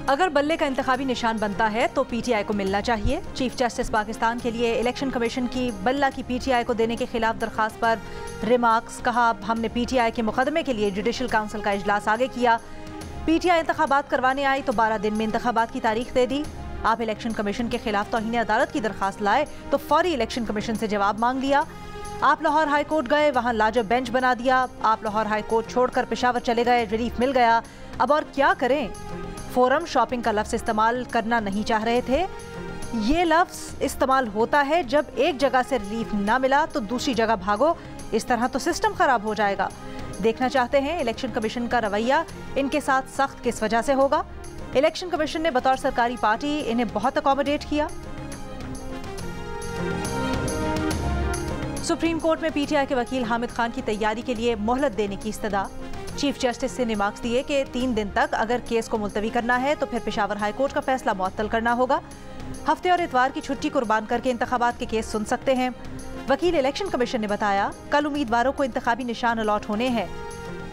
अगर बल्ले का इंतखाबी निशान बनता है तो पीटीआई को मिलना चाहिए। चीफ जस्टिस पाकिस्तान के लिए इलेक्शन कमीशन की बल्ला की पीटीआई को देने के खिलाफ दरखास्त पर रिमार्क्स। कहा, हमने पीटीआई के मुकदमे के लिए जुडिशल काउंसिल का इजलास आगे किया। पीटीआई इंतखाबात करवाने आई तो 12 दिन में इंतखाबात की तारीख दे दी। आप इलेक्शन कमीशन के खिलाफ तौहीन अदालत की दरखास्त लाए तो फौरी इलेक्शन कमीशन से जवाब मांग लिया। आप लाहौर हाई कोर्ट गए, वहां लाजब बेंच बना दिया। आप लाहौर हाई कोर्ट छोड़कर पेशावर चले गए, रिलीफ मिल गया। अब और क्या करें? फोरम शॉपिंग का लफ्ज़ इस्तेमाल करना नहीं चाह रहे थे। ये लफ्ज़ इस्तेमाल होता है जब एक जगह से रिलीफ ना मिला तो दूसरी जगह भागो। इस तरह तो सिस्टम खराब हो जाएगा। देखना चाहते हैं इलेक्शन कमीशन का रवैया इनके साथ सख्त किस वजह से होगा। इलेक्शन कमीशन ने बतौर सरकारी पार्टी इन्हें बहुत अकोमोडेट किया। सुप्रीम कोर्ट में पीटीआई के वकील हामिद खान की तैयारी के लिए मोहलत देने की इस्तदा। चीफ जस्टिस से रिमार्क्स दिए कि 3 दिन तक अगर केस को मुलतवी करना है तो फिर पेशावर हाई कोर्ट का फैसला मुअत्तल करना होगा। हफ्ते और इतवार की छुट्टी कुर्बान करके इंतखाबात के केस सुन सकते हैं। वकील इलेक्शन कमीशन ने बताया, कल उम्मीदवारों को इंतखाबी निशान अलॉट होने हैं।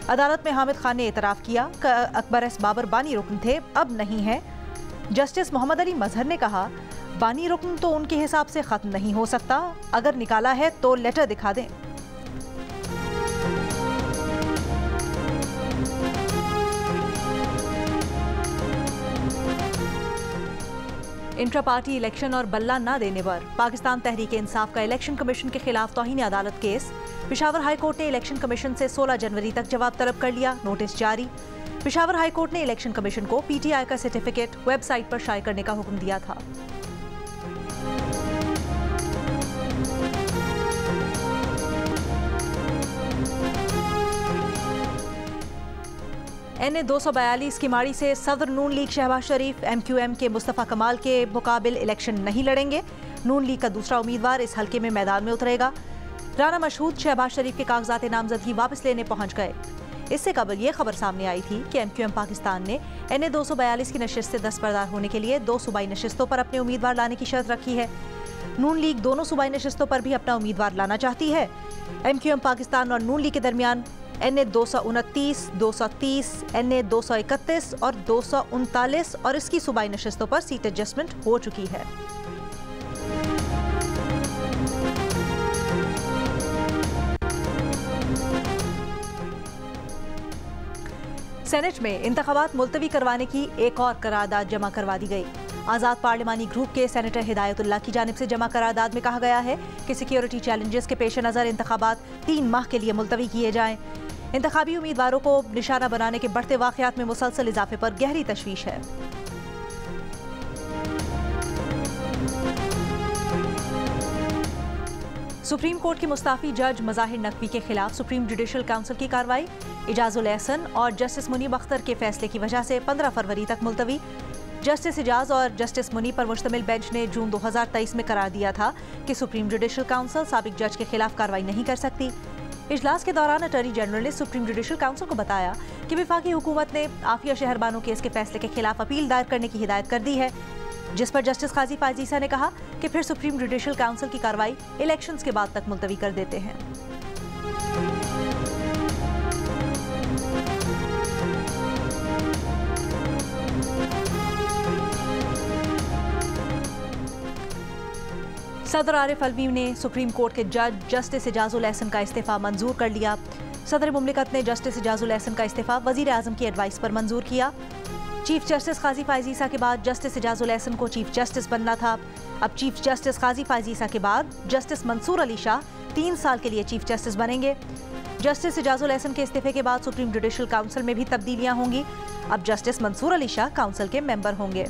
अदालत में हामिद खान ने एतराफ़ किया कि अकबर एस बाबर बानी रुकन थे, अब नहीं है। जस्टिस मोहम्मद अली मजहर ने कहा, बानी रुकन तो उनके हिसाब से ख़त्म नहीं हो सकता, अगर निकाला है तो लेटर दिखा दें। इंट्रा पार्टी इलेक्शन और बल्ला न देने पर पाकिस्तान तहरीक इंसाफ का इलेक्शन कमीशन के खिलाफ तौहीन अदालत केस। पेशावर हाई कोर्ट ने इलेक्शन कमीशन से 16 जनवरी तक जवाब तलब कर लिया, नोटिस जारी। पेशावर हाई कोर्ट ने इलेक्शन कमीशन को पीटीआई का सर्टिफिकेट वेबसाइट पर शाये करने का हुक्म दिया था। NA 242 की माड़ी से सदर नून लीग शहबाज शरीफ MQM के मुस्तफ़ा कमाल के मुकाबिल इलेक्शन नहीं लड़ेंगे। नून लीग का दूसरा उम्मीदवार इस हल्के में मैदान में उतरेगा। राना मशहूद शहबाज शरीफ के कागजात नामजदगी वापस लेने पहुंच गए। इससे कबल ये खबर सामने आई थी कि MQM पाकिस्तान ने NA 242 की नशिस्त से दस्तबरदार होने के लिए 2 सूबाई नशिस्तों पर अपने उम्मीदवार लाने की शर्त रखी है। नून लीग दोनों सूबाई नशिस्तों पर भी अपना उम्मीदवार लाना चाहती है। MQM पाकिस्तान और नून लीग के दरमियान NA 229, 230, NA 231 और 239 और इसकी सूबाई नशिस्तों पर सीट एडजस्टमेंट हो चुकी है। सेनेट में इंतखाबात मुलतवी करवाने की एक और करारदाद जमा करवा दी गई। आज़ाद पार्लिमानी ग्रुप के सेनेटर हिदायतुल्लाह की जानिब से जमा करारदाद में कहा गया है कि सिक्योरिटी चैलेंजेस के पेश नज़र इंतखाबात 3 माह के लिए मुलतवी किए जाएं। इंतखाबी उम्मीदवारों को निशाना बनाने के बढ़ते वाक़यात में मुसलसल इजाफे पर गहरी तशवीश है। सुप्रीम कोर्ट के मुस्ताफी जज मज़ाहिर नकवी के खिलाफ सुप्रीम जुडिशल काउंसिल की कार्रवाई। इजाजुल एहसन और जस्टिस मुनीब अख्तर के फैसले की वजह से 15 फरवरी तक मुलतवी। जस्टिस इजाज और जस्टिस मुनीब पर मुश्तमिल बेंच ने जून 2023 में करार दिया था कि सुप्रीम जुडिशल काउंसिल साबिक जज के खिलाफ कार्रवाई नहीं कर सकती। इजलास के दौरान अटॉर्नी जनरल ने सुप्रीम जुडिशल काउंसिल को बताया कि वफाकी हुकूमत ने आफिया शहरबानो केस के फैसले के खिलाफ अपील दायर करने की हिदायत कर दी है, जिस पर जस्टिस काजी फायजीसा ने कहा कि फिर सुप्रीम जुडिशल काउंसिल की कार्रवाई इलेक्शंस के बाद तक मुलतवी कर देते हैं। सदर आरिफ अलवी ने सुप्रीम कोर्ट के जज जस्टिस इजाजुल एहसन का इस्तीफा मंजूर कर लिया। सदर मुमलिकत ने जस्टिस इजाजुल एहसन का इस्तीफा वजीर आजम की एडवाइस पर मंजूर किया। चीफ जस्टिस काजी फायजीसा के बाद जस्टिस इजाजुल एहसन को चीफ जस्टिस बनना था। अब चीफ जस्टिस काजी फायजीसा के बाद जस्टिस मंसूर अली शाह 3 साल के लिए चीफ जस्टिस बनेंगे। जस्टिस इजाजुल एहसन के इस्तीफे के बाद सुप्रीम जुडिशल काउंसिल में भी तब्दीलियां होंगी। अब जस्टिस मंसूर अली शाह काउंसिल के मेंबर होंगे।